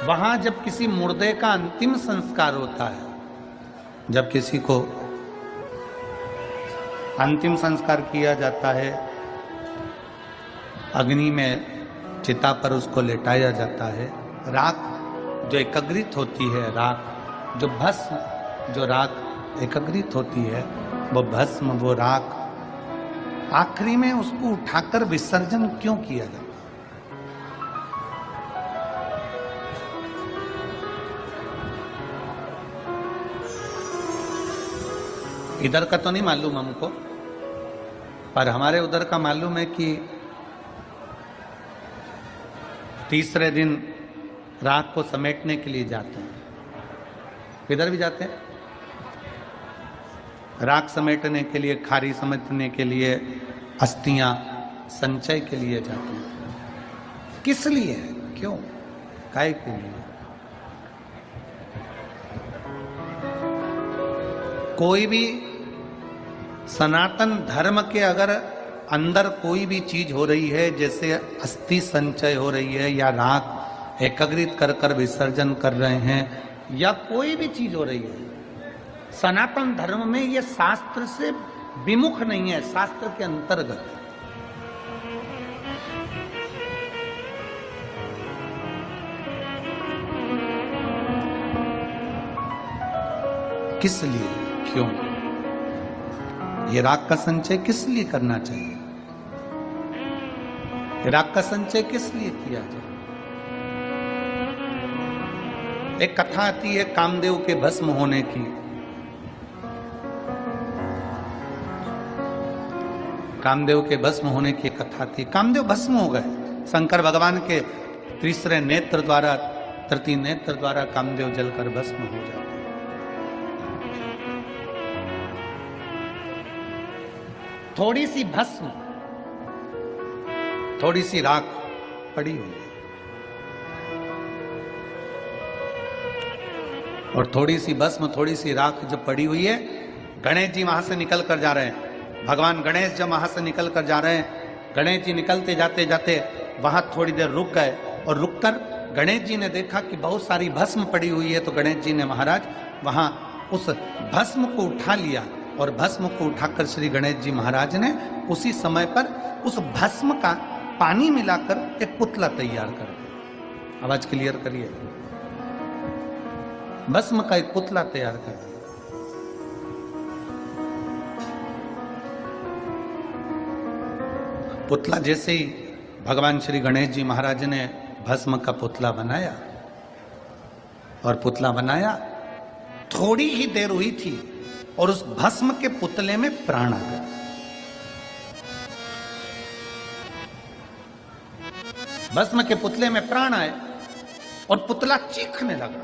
वहां जब किसी मुर्दे का अंतिम संस्कार होता है, जब किसी को अंतिम संस्कार किया जाता है, अग्नि में चिता पर उसको लेटाया जाता है, राख जो एकत्रित होती है, राख जो भस्म, जो राख एकत्रित होती है, वो भस्म, वो राख आखिरी में उसको उठाकर विसर्जन क्यों किया जाता है? इधर का तो नहीं मालूम हमको, पर हमारे उधर का मालूम है कि तीसरे दिन राख को समेटने के लिए जाते हैं। इधर भी जाते हैं राख समेटने के लिए, खारी समेटने के लिए, अस्थियां संचय के लिए जाते हैं। किस लिए? क्यों? काय के लिए? कोई भी सनातन धर्म के अगर अंदर कोई भी चीज हो रही है, जैसे अस्थि संचय हो रही है या राख एकत्रित कर कर विसर्जन कर रहे हैं या कोई भी चीज हो रही है, सनातन धर्म में यह शास्त्र से विमुख नहीं है, शास्त्र के अंतर्गत है। किस लिए? क्यों? ये राख का संचय किस लिए करना चाहिए? राख का संचय किस लिए किया जाए? एक कथा आती है कामदेव के भस्म होने की। कामदेव के भस्म होने की कथा थी। कामदेव भस्म हो गए। शंकर भगवान के तीसरे नेत्र द्वारा, तृतीय नेत्र द्वारा कामदेव जलकर भस्म हो जाते। थोड़ी सी भस्म, थोड़ी सी राख पड़ी हुई है, और थोड़ी सी भस्म, थोड़ी सी राख जो पड़ी हुई है, गणेश जी वहां से निकल कर जा रहे हैं। भगवान गणेश जब वहां से निकल कर जा रहे हैं, गणेश जी निकलते जाते जाते वहां थोड़ी देर रुक गए, और रुककर गणेश जी ने देखा कि बहुत सारी भस्म पड़ी हुई है। तो गणेश जी ने महाराज वहां उस भस्म को उठा लिया, और भस्म को उठाकर श्री गणेश जी महाराज ने उसी समय पर उस भस्म का पानी मिलाकर एक पुतला तैयार कर दिया। आवाज क्लियर करिए। भस्म का एक पुतला तैयार कर दिया। पुतला जैसे ही भगवान श्री गणेश जी महाराज ने भस्म का पुतला बनाया, और पुतला बनाया, थोड़ी ही देर हुई थी और उस भस्म के पुतले में प्राण आ गया। भस्म के पुतले में प्राण आए और पुतला चीखने लगा।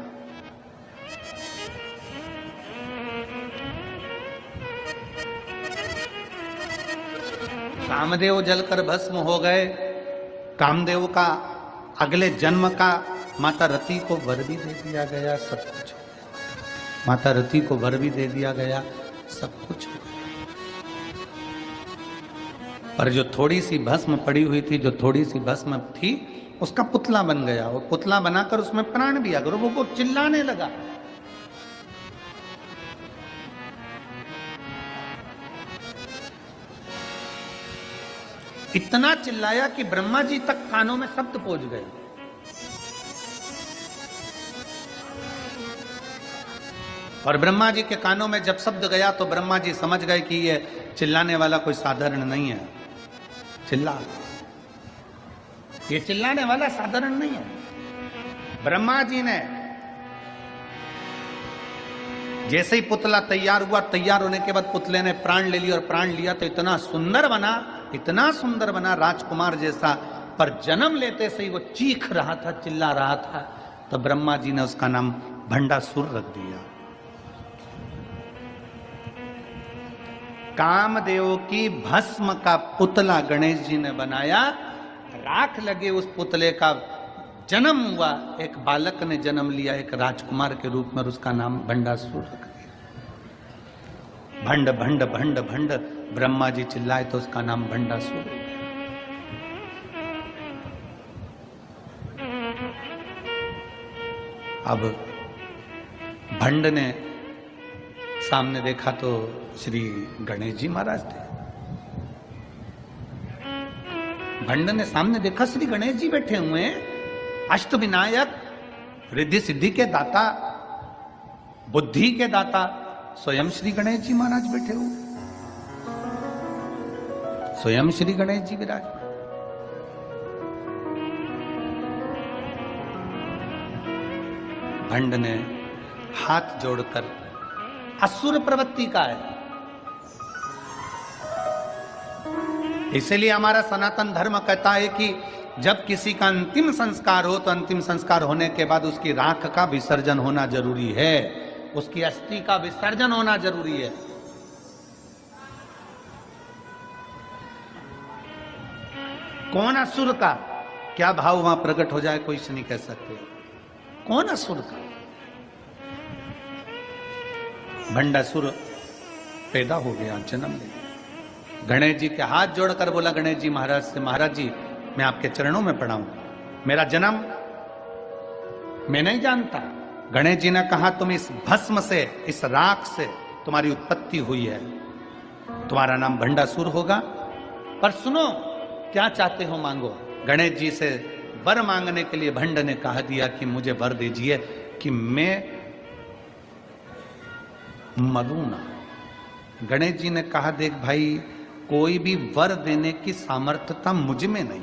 कामदेव जलकर भस्म हो गए। कामदेव का अगले जन्म का माता रति को वर भी दे दिया गया, सब कुछ। माता रति को वर भी दे दिया गया, सब कुछ। पर जो थोड़ी सी भस्म पड़ी हुई थी, जो थोड़ी सी भस्म थी, उसका पुतला बन गया, और पुतला बनाकर उसमें प्राण भी आ गया। वो चिल्लाने लगा। इतना चिल्लाया कि ब्रह्मा जी तक कानों में शब्द पहुंच गए। और ब्रह्मा जी के कानों में जब शब्द गया तो ब्रह्मा जी समझ गए कि ये चिल्लाने वाला कोई साधारण नहीं है। ये चिल्लाने वाला साधारण नहीं है। ब्रह्मा जी ने जैसे ही पुतला तैयार हुआ, तैयार होने के बाद पुतले ने प्राण ले लिया, और प्राण लिया तो इतना सुंदर बना, इतना सुंदर बना, राजकुमार जैसा। पर जन्म लेते से ही वो चीख रहा था, चिल्ला रहा था। तो ब्रह्मा जी ने उसका नाम भंडासुर रख दिया। कामदेव की भस्म का पुतला गणेश जी ने बनाया। राख लगे उस पुतले का जन्म हुआ, एक बालक ने जन्म लिया, एक राजकुमार के रूप में, और उसका नाम भंडासुर रख दिया। भंड भंड भंड भंड ब्रह्मा जी चिल्लाए तो उसका नाम भंडासुर। अब भंड ने सामने देखा तो श्री गणेश जी महाराज थे। भंड ने सामने देखा श्री गणेश जी बैठे हुए हैं, अष्ट विनायक, रिद्धि सिद्धि के दाता, बुद्धि के दाता, स्वयं श्री गणेश जी महाराज बैठे हुए, स्वयं श्री गणेश जी विराज। भंड ने हाथ जोड़कर, असुर प्रवृत्ति का है, इसलिए हमारा सनातन धर्म कहता है कि जब किसी का अंतिम संस्कार हो तो अंतिम संस्कार होने के बाद उसकी राख का विसर्जन होना जरूरी है, उसकी अस्थि का विसर्जन होना जरूरी है। कौन असुर का क्या भाव वहां प्रकट हो जाए कोई से नहीं कह सकते। कौन असुर का? भंडासुर पैदा हो गया, जन्म ले। गणेश जी के हाथ जोड़कर बोला गणेश जी महाराज से, महाराज जी मैं आपके चरणों में पड़ा हूं, मेरा जन्म मैं नहीं जानता। गणेश जी ने कहा तुम इस भस्म से, इस राख से तुम्हारी उत्पत्ति हुई है, तुम्हारा नाम भंडासुर होगा, पर सुनो क्या चाहते हो मांगो। गणेश जी से वर मांगने के लिए भंड ने कहा दिया कि मुझे वर दीजिए कि मैं मरूं ना। गणेश जी ने कहा देख भाई, कोई भी वर देने की सामर्थ्यता मुझ में नहीं,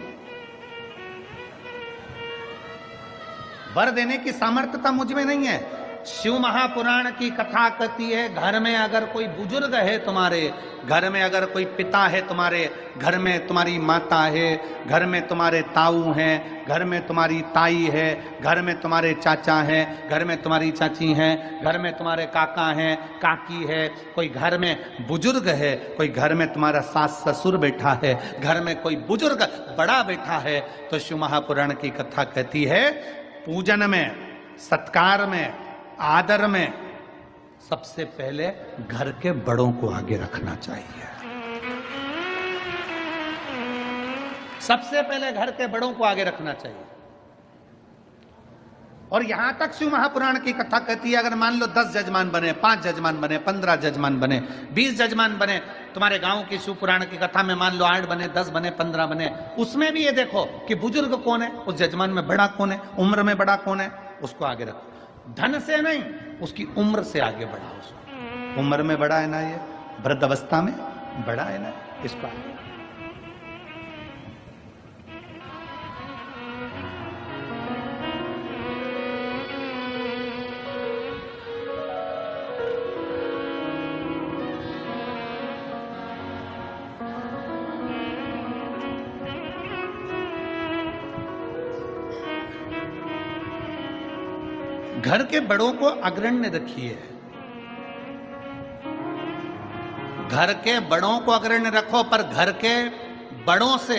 वर देने की सामर्थ्यता मुझ में नहीं है। शिव महापुराण की कथा कहती है, घर में अगर कोई बुजुर्ग है तुम्हारे, घर में अगर कोई पिता है तुम्हारे, घर में तुम्हारी माता है, घर में तुम्हारे ताऊ हैं, घर में तुम्हारी ताई है, घर में तुम्हारे चाचा हैं, घर में तुम्हारी चाची हैं, घर में तुम्हारे काका हैं, काकी है, कोई घर में बुजुर्ग है, कोई घर में तुम्हारा सास ससुर बैठा है, घर में कोई बुजुर्ग बड़ा बैठा है, तो शिव महापुराण की कथा कहती है पूजन में, सत्कार में, आदर में सबसे पहले घर के बड़ों को आगे रखना चाहिए। सबसे पहले घर के बड़ों को आगे रखना चाहिए। और यहां तक शिव महापुराण की कथा कहती है, अगर मान लो 10 जजमान बने, 5 जजमान बने, 15 जजमान बने, 20 जजमान बने, तुम्हारे गांव की शिव पुराण की कथा में मान लो 8 बने, 10 बने, 15 बने, उसमें भी ये देखो कि बुजुर्ग कौन है, उस जजमान में बड़ा कौन है, उम्र में बड़ा कौन है, उसको आगे रखो। धन से नहीं, उसकी उम्र से आगे बढ़ाओ उसको। उम्र में बड़ा है ना, ये वृद्ध अवस्था में बड़ा है ना, इसको आगे। घर के बड़ों को अग्रण्य रखिए, घर के बड़ों को अग्रण्य रखो, पर घर के बड़ों से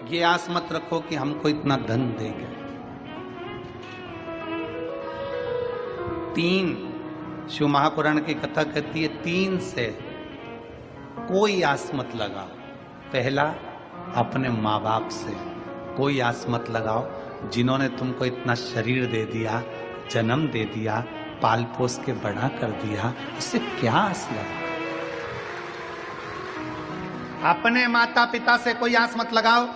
ये आस मत रखो कि हमको इतना धन देंगे। 3 शिव महापुराण की कथा कहती है 3 से कोई आस मत लगाओ। पहला, अपने माँ बाप से कोई आस मत लगाओ, जिन्होंने तुमको इतना शरीर दे दिया, जन्म दे दिया, पाल पोस के बड़ा कर दिया, उससे क्या आस लगा। अपने माता पिता से कोई आस मत लगाओ,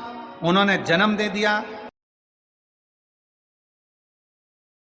उन्होंने जन्म दे दिया,